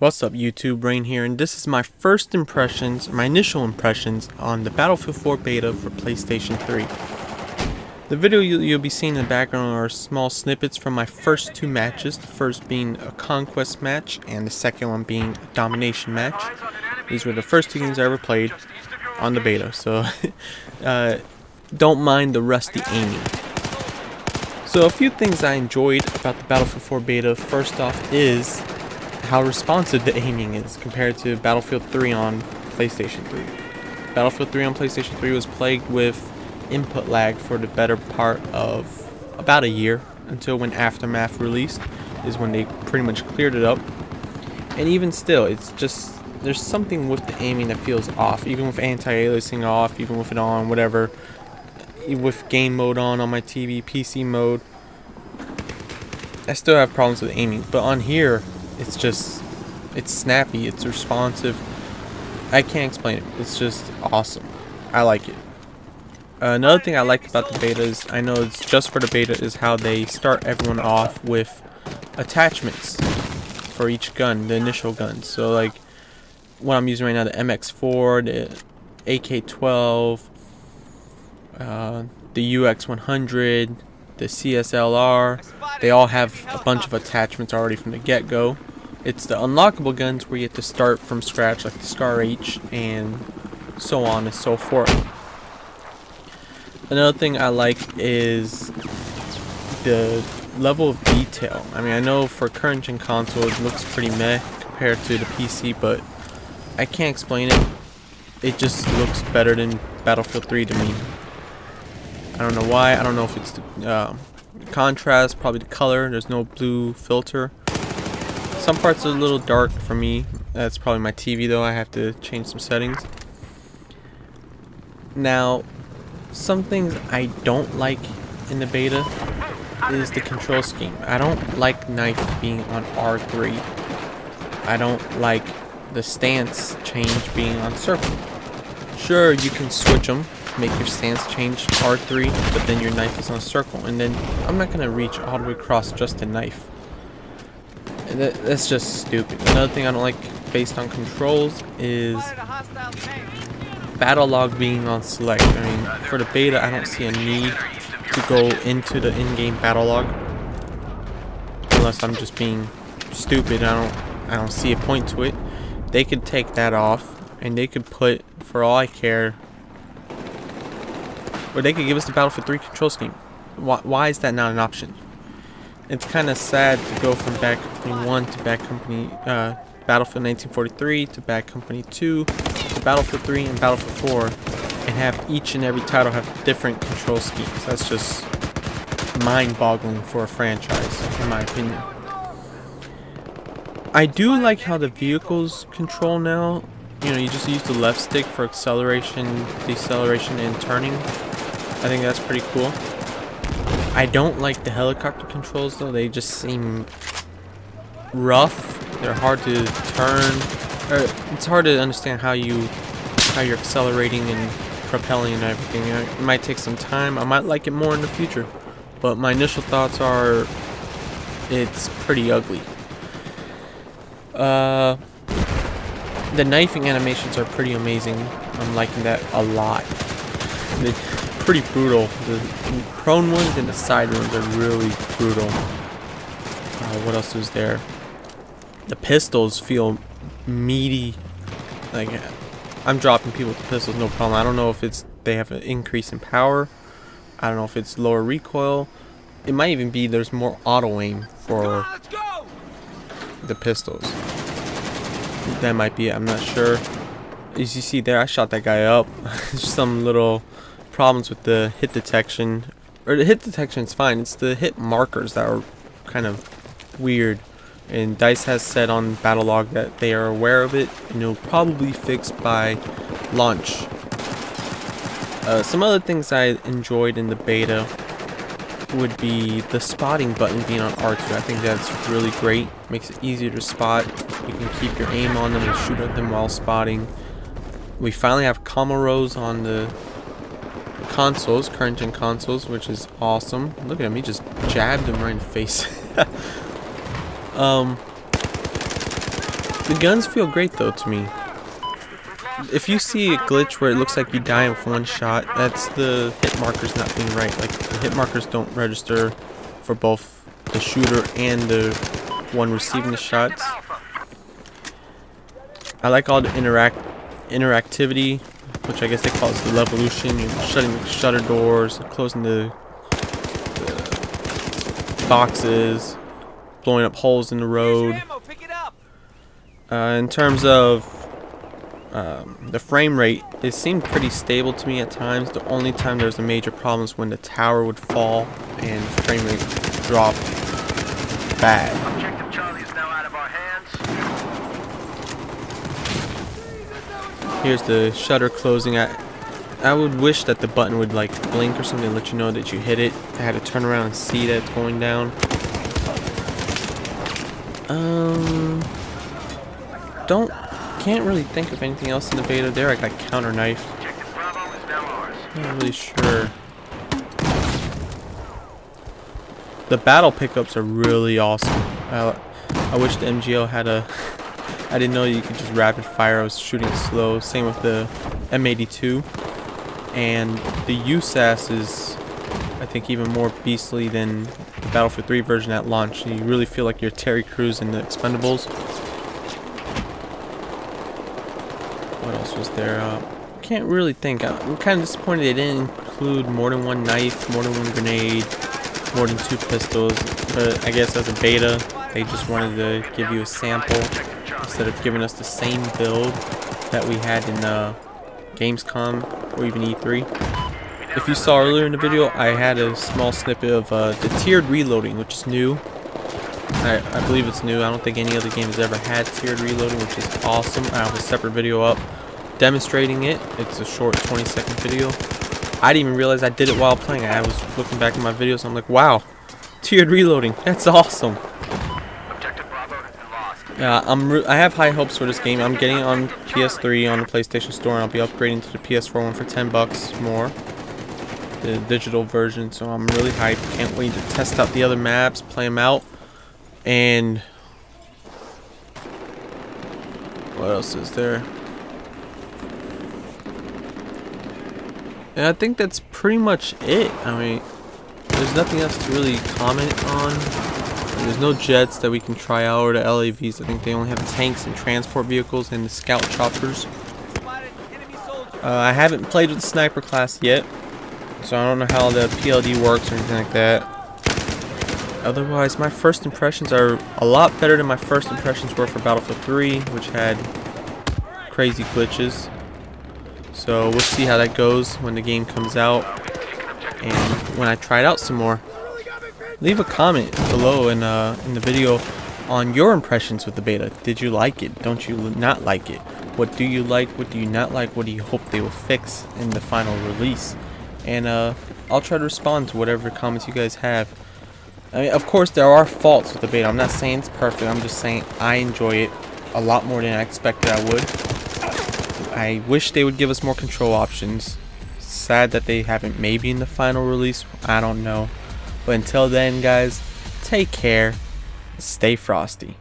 What's up YouTube, Rain here, and this is my first impressions, my initial impressions on the Battlefield 4 Beta for PlayStation 3. The video you'll be seeing in the background are small snippets from my first two matches, the first being a Conquest match and the second one being a Domination match. These were the first two games I ever played on the beta, so don't mind the rusty aiming. So a few things I enjoyed about the Battlefield 4 Beta, first off is how responsive the aiming is compared to Battlefield 3 on PlayStation 3. Battlefield 3 on PlayStation 3 was plagued with input lag for the better part of about a year, until when Aftermath released is when they pretty much cleared it up. And even still, it's just, there's something with the aiming that feels off, even with anti-aliasing off, even with it on, whatever, with game mode on my TV, PC mode. I still have problems with aiming, but on here, it's just, it's snappy, it's responsive. I can't explain it. It's just awesome. I like it. Another thing I like about the beta is, I know it's just for the beta, is how they start everyone off with attachments for each gun, the initial guns. So like what I'm using right now, the MX4, the AK-12, the UX-100, the CSLR, they all have a bunch of attachments already from the get-go. It's the unlockable guns where you have to start from scratch, like the Scar H and so on and so forth. Another thing I like is the level of detail. I mean, I know for current gen console it looks pretty meh compared to the PC, but I can't explain it. It just looks better than Battlefield 3 to me. I don't know why. I don't know if it's the contrast, probably the color. There's no blue filter. Some parts are a little dark for me. That's probably my TV though. I have to change some settings. Now, some things I don't like in the beta is the control scheme. I don't like knife being on R3. I don't like the stance change being on circle. Sure, you can switch them, make your stance change R3, but then your knife is on circle, and then I'm not gonna reach all the way across just a knife. That's just stupid. Another thing I don't like based on controls is battle log being on select. I mean, for the beta, I don't see a need to go into the in-game battle log, unless I'm just being stupid. I don't see a point to it. They could take that off, and they could put, for all I care, or they could give us the Battlefield 3 control scheme. Why is that not an option? It's kind of sad to go from Bad Company 1 to Battlefield 1943 to Bad Company 2 to Battlefield 3 and Battlefield 4, and have each and every title have different control schemes. That's just mind-boggling for a franchise, in my opinion. I do like how the vehicles control now. You know, you just use the left stick for acceleration, deceleration, and turning. I think that's pretty cool. I don't like the helicopter controls though. They just seem rough. They're hard to turn. It's hard to understand how you're accelerating and propelling and everything. It might take some time. I might like it more in the future, but my initial thoughts are it's pretty ugly. The knifing animations are pretty amazing. I'm liking that a lot. They're pretty brutal. The prone ones and the side ones are really brutal. What else is there? The pistols feel meaty. Like, I'm dropping people with the pistols, no problem. I don't know if it's they have an increase in power. I don't know if it's lower recoil. It might even be there's more auto aim for the pistols. That might be it. I'm not sure. As you see there, I shot that guy up. Some little problems with the hit detection. Or the hit detection is fine. It's the hit markers that are kind of weird. And DICE has said on Battlelog that they are aware of it, and it'll probably fix by launch. Some other things I enjoyed in the beta would be the spotting button being on R2. I think that's really great. Makes it easier to spot. You can keep your aim on them and shoot at them while spotting. We finally have combo rows on the consoles, current gen consoles, which is awesome. Look at him, he just jabbed him right in the face. The guns feel great though to me. If you see a glitch where it looks like you die with one shot, that's the hit markers not being right. Like, the hit markers don't register for both the shooter and the one receiving the shots. I like all the interactivity, which I guess they call it the levolution. You're shutting the shutter doors, closing the boxes, blowing up holes in the road. In terms of the frame rate, it seemed pretty stable to me at times. The only time there was a major problem is when the tower would fall and the frame rate dropped bad. Objective Charlie is now out of our hands. Here's the shutter closing. I would wish that the button would like blink or something to let you know that you hit it. I had to turn around and see that it's going down. Can't really think of anything else in the beta there. I got counter knife. Not really sure. The battle pickups are really awesome. I wish the MGO had a. I didn't know you could just rapid fire. I was shooting slow. Same with the M82. And the USAS is, I think, even more beastly than the Battlefield 3 version at launch. You really feel like you're Terry Crews in the Expendables. What else was there? Can't really think. I'm kind of disappointed they didn't include more than one knife, more than one grenade, more than 2 pistols. But I guess as a beta, they just wanted to give you a sample instead of giving us the same build that we had in Gamescom or even E3. If you saw earlier in the video, I had a small snippet of the tiered reloading, which is new. I believe it's new. I don't think any other game has ever had tiered reloading, which is awesome. I have a separate video up demonstrating it. It's a short 20-second video. I didn't even realize I did it while playing. I was looking back at my videos and I'm like, wow, tiered reloading. That's awesome. I have high hopes for this game. I'm getting it on PS3 on the PlayStation Store, and I'll be upgrading to the PS4 one for $10 more, the digital version. So I'm really hyped. Can't wait to test out the other maps, play them out, and what else is there? And I think that's pretty much it. I mean, there's nothing else to really comment on. There's no jets that we can try out, or the LAVs. I think they only have tanks and transport vehicles and the scout choppers. I haven't played with the sniper class yet, so I don't know how the PLD works or anything like that. Otherwise, my first impressions are a lot better than my first impressions were for Battlefield 3, which had crazy glitches. So we'll see how that goes when the game comes out and when I try it out some more. Leave a comment below in the video on your impressions with the beta. Did you like it? Don't you not like it? What do you like? What do you not like? What do you hope they will fix in the final release? And I'll try to respond to whatever comments you guys have. I mean, of course, there are faults with the beta. I'm not saying it's perfect. I'm just saying I enjoy it a lot more than I expected I would. I wish they would give us more control options. Sad that they haven't. Maybe in the final release. I don't know. But until then, guys, take care. Stay frosty.